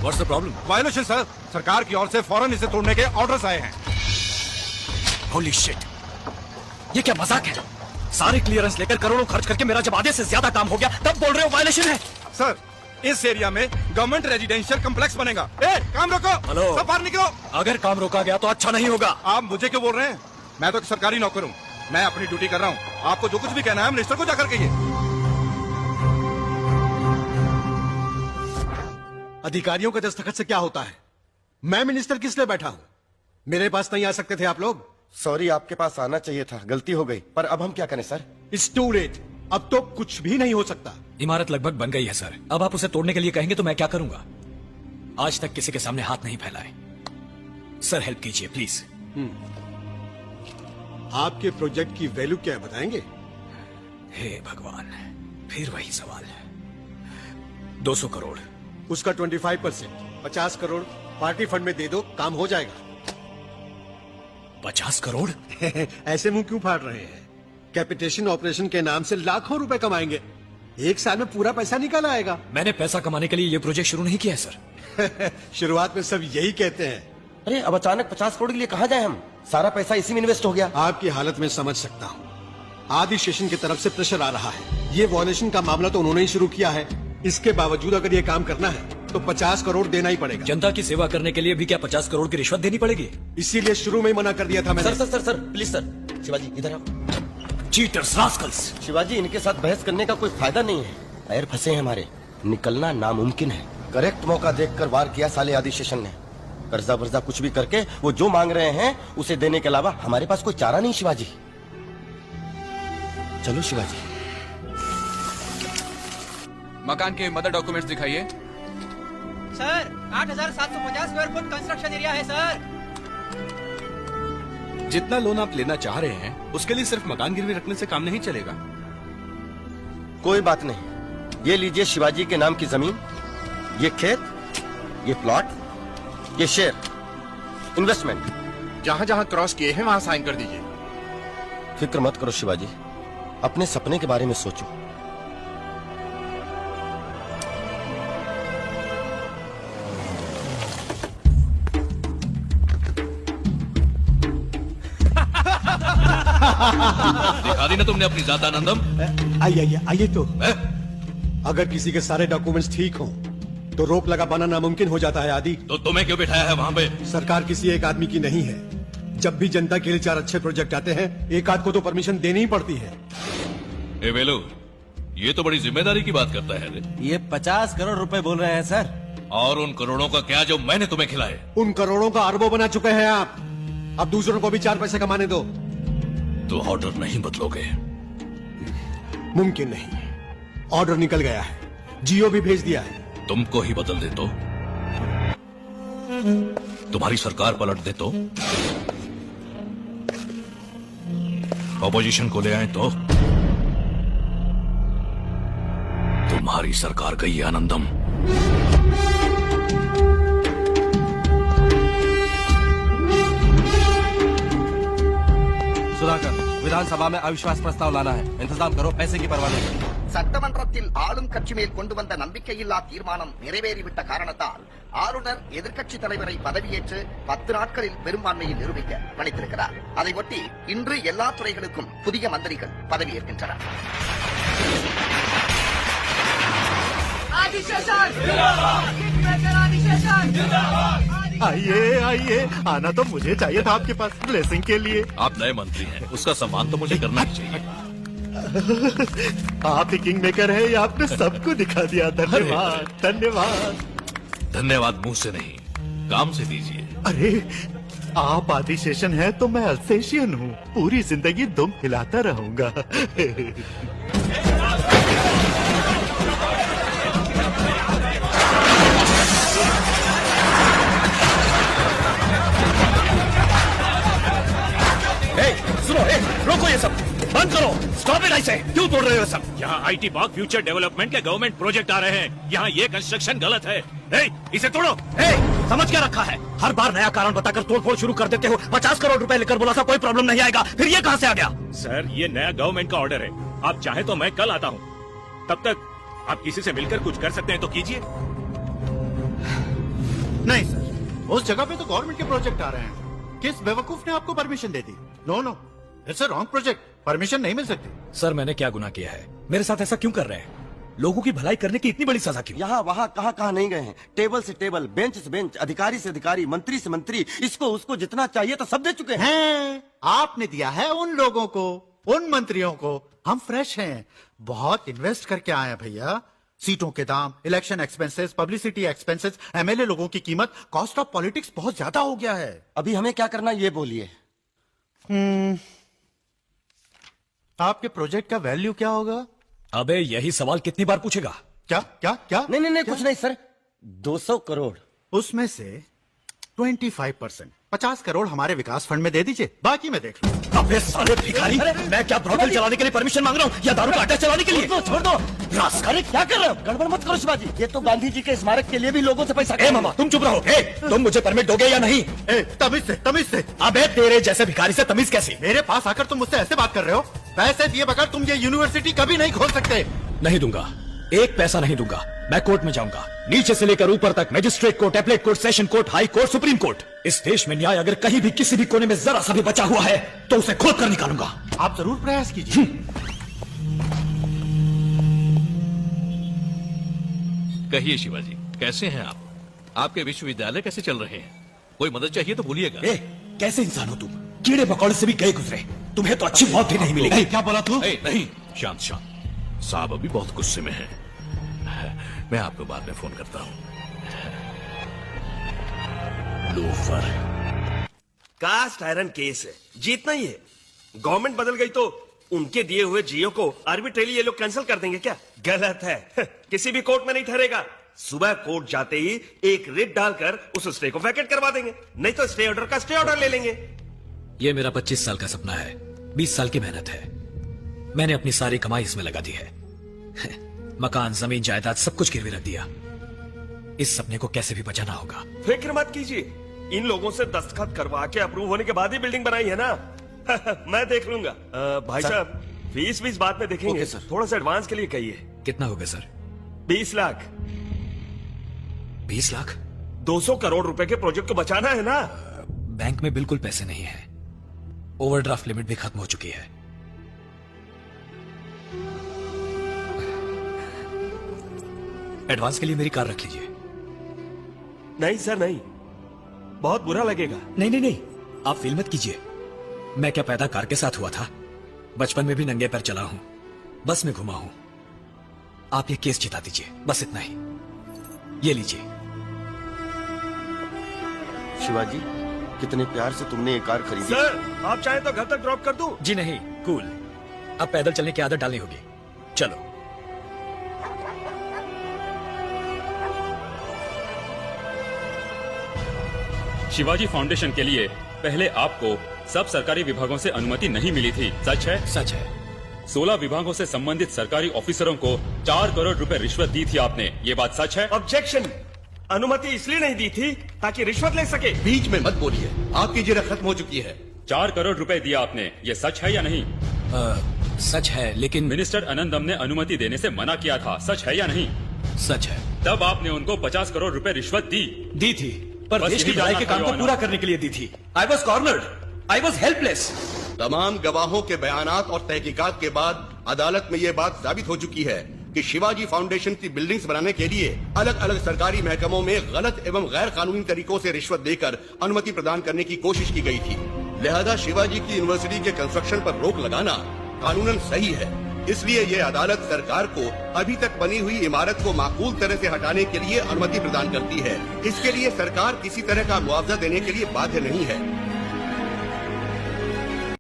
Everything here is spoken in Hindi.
What's the problem? Violation sir, सरकार की ओर से फौरन इसे तोड़ने के ऑर्डर्स आए हैं। होली शिट, ये क्या मजाक है? सारे क्लियरेंस लेकर करोड़ों खर्च करके मेरा जब आधे से ज्यादा काम हो गया तब बोल रहे हो वायलेशन है? सर, इस एरिया में गवर्नमेंट रेजिडेंशियल कम्प्लेक्स बनेगा। ए, काम रोको। हेलो, सब बाहर निकलो। अगर काम रोका गया तो अच्छा नहीं होगा। आप मुझे क्यों बोल रहे हैं? मैं तो एक सरकारी नौकर हूँ, मैं अपनी ड्यूटी कर रहा हूँ। आपको जो कुछ भी कहना है मिनिस्टर को जाकर कहिए। अधिकारियों के दस्तखत से क्या होता है? मैं मिनिस्टर किस लिए बैठा हूं? मेरे पास नहीं आ सकते थे आप लोग? सॉरी, आपके पास आना चाहिए था, गलती हो गई। पर अब हम क्या करें सर? इट्स टू लेट, अब तो कुछ भी नहीं हो सकता। इमारत लगभग बन गई है सर, अब आप उसे तोड़ने के लिए कहेंगे तो मैं क्या करूंगा? आज तक किसी के सामने हाथ नहीं फैलाए। सर हेल्प कीजिए प्लीज। आपके प्रोजेक्ट की वैल्यू क्या है बताएंगे? हे भगवान, फिर वही सवाल। 200 करोड़। उसका 25%, 50 करोड़ पार्टी फंड में दे दो, काम हो जाएगा। 50 करोड़? ऐसे मुंह क्यों फाड़ रहे हैं? कैपिटेशन ऑपरेशन के नाम से लाखों रुपए कमाएंगे, एक साल में पूरा पैसा निकल आएगा। मैंने पैसा कमाने के लिए ये प्रोजेक्ट शुरू नहीं किया है सर। शुरुआत में सब यही कहते हैं। अरे अब अचानक 50 करोड़ के लिए कहाँ जाए हम? सारा पैसा इसी में इन्वेस्ट हो गया। आपकी हालत में समझ सकता हूँ। आदि स्टेशन की तरफ से प्रेशर आ रहा है। ये वॉयलेशन का मामला तो उन्होंने ही शुरू किया है। इसके बावजूद अगर ये काम करना है तो 50 करोड़ देना ही पड़ेगा। जनता की सेवा करने के लिए भी क्या 50 करोड़ की रिश्वत देनी पड़ेगी? इसीलिए शुरू में ही मना कर दिया था मैंने। सर प्लीज सर, शिवाजी इधर आओ। Cheaters, Rascals. शिवाजी, इनके साथ बहस करने का कोई फायदा नहीं है। पैर फंसे हैं हमारे, निकलना नामुमकिन है। करेक्ट मौका देखकर वार किया साले आदि स्टेशन ने। कर्जा वर्जा कुछ भी करके वो जो मांग रहे हैं उसे देने के अलावा हमारे पास कोई चारा नहीं। शिवाजी चलो शिवाजी। मकान के मदर डॉक्यूमेंट्स दिखाइए। Sir 8,750 square foot construction area है सर। जितना लोन आप लेना चाह रहे हैं उसके लिए सिर्फ मकान गिरवी रखने से काम नहीं चलेगा। कोई बात नहीं, ये लीजिए शिवाजी के नाम की जमीन, ये खेत, ये प्लॉट, ये शेयर, इन्वेस्टमेंट। जहाँ जहाँ क्रॉस किए हैं वहाँ साइन कर दीजिए। फिक्र मत करो शिवाजी, अपने सपने के बारे में सोचो। दिखा दी ना तुमने अपनी जात आनंदम। आइए तो। अगर किसी के सारे डॉक्यूमेंट्स ठीक हों तो रोक लगा पाना नामुमकिन हो जाता है आदि। तो तुम्हें क्यों बिठाया है वहाँ पे? सरकार किसी एक आदमी की नहीं है। जब भी जनता के लिए 4 अच्छे प्रोजेक्ट आते हैं, एक आध को तो परमिशन देनी ही पड़ती है। ए वेलू, ये तो बड़ी जिम्मेदारी की बात करता है रे। ये 50 करोड़ रुपए बोल रहे हैं सर। और उन करोड़ों का क्या जो मैंने तुम्हें खिलाए? उन करोड़ों का अरबों बना चुके हैं आप। अब दूसरों को भी 4 पैसे कमाने दो। तो ऑर्डर नहीं बदलोगे? मुमकिन नहीं, ऑर्डर निकल गया है, जियो भी भेज दिया है। तुमको ही बदल दे तो? तुम्हारी सरकार पलट दे तो? ऑपोजिशन को ले आए तो? तुम्हारी सरकार गई आनंदम। सुधाकर, विधानसभा में अविश्वास प्रस्ताव लाना है, इंतजाम करो, पैसे की परवाह नहीं करो। சட்டமன்றத்தில் ஆளும் கட்சி மேல் கொண்டு வந்த நம்பிக்கையில்லா தீர்மானம் நிறைவேறிவிட்ட காரணத்தால் ஆளுநர் எதிர்க்கட்சி தலைவரை பதவியேற்று 10 நாட்களில் பெரும்பான்மையை நிரூபிக்க பணித்திருக்கிறார். அதையொட்டி இன்று எல்லா துறைகளுக்கும் புதிய மந்திரிகள் பதவியேற்கின்றனர். आइए, आना तो मुझे चाहिए था आपके पास ब्लेसिंग के लिए। आप नए मंत्री हैं, उसका सम्मान तो मुझे करना ही चाहिए। आप ही किंग मेकर है, आपने सबको दिखा दिया। धन्यवाद धन्यवाद। धन्यवाद मुंह से नहीं, काम से दीजिए। अरे आप आदि शेषन है तो मैं अल्सेशियन हूँ, पूरी जिंदगी दुम हिलाता रहूंगा। सुनो, रोको ये सब, बंद करो, स्टॉप इट। ऐसे क्यों तोड़ रहे हो सब? यहाँ IT पार्क फ्यूचर डेवलपमेंट के गवर्नमेंट प्रोजेक्ट आ रहे हैं, यहाँ ये कंस्ट्रक्शन गलत है। इसे तोड़ो। समझ क्या रखा है? हर बार नया कारण बताकर तोड़फोड़ शुरू कर देते हो। 50 करोड़ रुपए लेकर बोला था कोई प्रॉब्लम नहीं आएगा, फिर ये कहाँ से आ गया? सर ये नया गवर्नमेंट का ऑर्डर है, आप चाहे तो मैं कल आता हूँ, तब तक आप किसी से मिलकर कुछ कर सकते हैं तो कीजिए। नहीं सर, उस जगह पे तो गवर्नमेंट के प्रोजेक्ट आ रहे हैं। किस बेवकूफ ने आपको परमिशन दे दी? No no, it's a wrong project, permission नहीं मिल सकती। सर मैंने क्या गुनाह किया है? मेरे साथ ऐसा क्यों कर रहे हैं? लोगों की भलाई करने की इतनी बड़ी सजा क्यों? यहाँ वहाँ कहाँ कहाँ नहीं गए हैं। टेबल से टेबल, बेंच से बेंच, अधिकारी से अधिकारी, मंत्री से मंत्री, इसको उसको जितना चाहिए तो सब दे चुके हैं। आपने दिया है उन लोगों को, उन मंत्रियों को। हम फ्रेश हैं, बहुत इन्वेस्ट करके आए हैं भैया। सीटों के दाम, election expenses, publicity expenses, MLA लोगों की कीमत, कॉस्ट ऑफ पॉलिटिक्स बहुत ज्यादा हो गया है। अभी हमें क्या करना ये बोलिए। आपके प्रोजेक्ट का वैल्यू क्या होगा? अबे यही सवाल कितनी बार पूछेगा? क्या क्या क्या? नहीं कुछ नहीं सर, 200 करोड़। उसमें से 25%, 50 करोड़ हमारे विकास फंड में दे दीजिए, बाकी मैं देख लूं। अबे साले भिखारी, मैं क्या ब्रॉडल चलाने के लिए परमिशन मांग रहा हूँ या दारू का अड्डा चलाने के लिए? छोड़ दो। रास्कल, क्या कर रहे हो? गड़बड़ मत करो शिवाजी, ये तो गांधी जी के स्मारक के लिए भी लोगों से पैसा। ए मामा तुम चुप रहो। तुम मुझे परमिट दोगे या नहीं? तमीज से। अबे तेरे जैसे भिखारी से तमीज कैसी? मेरे पास आकर तुम मुझसे ऐसे बात कर रहे हो? पैसे दिए बगैर तुम ये यूनिवर्सिटी कभी नहीं खोल सकते। नहीं दूंगा, एक पैसा नहीं दूंगा। मैं कोर्ट में जाऊंगा, नीचे से लेकर ऊपर तक, magistrate court, appellate court, session court, high court, supreme court. इस देश में न्याय अगर कहीं भी किसी भी कोने में जरा सा भी बचा हुआ है तो उसे खोद कर निकालूंगा। आप जरूर प्रयास कीजिए। कहिए शिवाजी, कैसे हैं आप? आपके विश्वविद्यालय कैसे चल रहे हैं? कोई मदद चाहिए तो बोलिएगा। कैसे इंसान हो तुम? कीड़े मकोड़े से भी गए गुजरे, तुम्हें तो अच्छी मौत भी नहीं मिलेगी। क्या बोला तू? नहीं, शांत शांत। साहब अभी बहुत गुस्से में हैं। मैं आपको बाद में फोन करता हूँ। लोफर। कास्ट आयरन केस है, जीतना ही है। गवर्नमेंट बदल गई तो उनके दिए हुए जियो को आर्बिट्रेली ये लोग कैंसिल कर देंगे क्या? गलत है। किसी भी कोर्ट में नहीं ठहरेगा। सुबह कोर्ट जाते ही एक रिट डालकर उस स्टे को वैकेट करवा देंगे, नहीं तो स्टे ऑर्डर का स्टे ऑर्डर ले लेंगे। ये मेरा 25 साल का सपना है, 20 साल की मेहनत है। मैंने अपनी सारी कमाई इसमें लगा दी है। मकान, जमीन, जायदाद सब कुछ गिरवी रख दिया। इस सपने को कैसे भी बचाना होगा। फिक्र मत कीजिए, इन लोगों से दस्तखत करवा के अप्रूव होने के बाद ही बिल्डिंग बनाई है ना। मैं देख लूंगा। भाई साहब, फीस बाद में देखेंगे। थोड़ा सा एडवांस के लिए कहिए। कितना होगा सर? 20 लाख। 20 लाख? 200 करोड़ रुपए के प्रोजेक्ट को बचाना है ना। बैंक में बिल्कुल पैसे नहीं है, ओवरड्राफ्ट लिमिट भी खत्म हो चुकी है। एडवांस के लिए मेरी कार रख लीजिए। नहीं सर नहीं, बहुत बुरा लगेगा। नहीं, आप फील मत कीजिए। मैं क्या पैदा कार के साथ हुआ था? बचपन में भी नंगे पैर चला हूं, बस में घुमा हूं। आप ये केस जिता दीजिए, बस इतना ही। ये लीजिए। शिवाजी, कितने प्यार से तुमने ये कार खरीदी। सर, आप चाहे तो घर तक ड्रॉप कर दूं? जी नहीं, कूल। अब पैदल चलने की आदत डालनी होगी। चलो। शिवाजी फाउंडेशन के लिए पहले आपको सब सरकारी विभागों से अनुमति नहीं मिली थी, सच है? सच है। 16 विभागों से संबंधित सरकारी ऑफिसरों को 4 करोड़ रुपए रिश्वत दी थी आपने, ये बात सच है? ऑब्जेक्शन। अनुमति इसलिए नहीं दी थी ताकि रिश्वत ले सके। बीच में मत बोलिए, आपकी जिरह खत्म हो चुकी है। 4 करोड़ रुपए दिया आपने, ये सच है या नहीं? सच है, लेकिन मिनिस्टर आनंदम ने अनुमति देने से मना किया था, सच है या नहीं? सच है। तब आपने उनको 50 करोड़ रुपए रिश्वत दी थी, पर देश की भलाई के काम को पूरा करने के लिए दी थी। I was cornered, I was helpless. तमाम गवाहों के बयानात और तहकीकात के बाद अदालत में ये बात साबित हो चुकी है कि शिवाजी फाउंडेशन की बिल्डिंग्स बनाने के लिए अलग अलग सरकारी महकमों में गलत एवं गैर कानूनी तरीकों से रिश्वत देकर अनुमति प्रदान करने की कोशिश की गई थी। लिहाजा शिवाजी की यूनिवर्सिटी के कंस्ट्रक्शन पर रोक लगाना कानूनन सही है। इसलिए ये अदालत सरकार को अभी तक बनी हुई इमारत को माकूल तरह से हटाने के लिए अनुमति प्रदान करती है। इसके लिए सरकार किसी तरह का मुआवजा देने के लिए बाध्य नहीं है।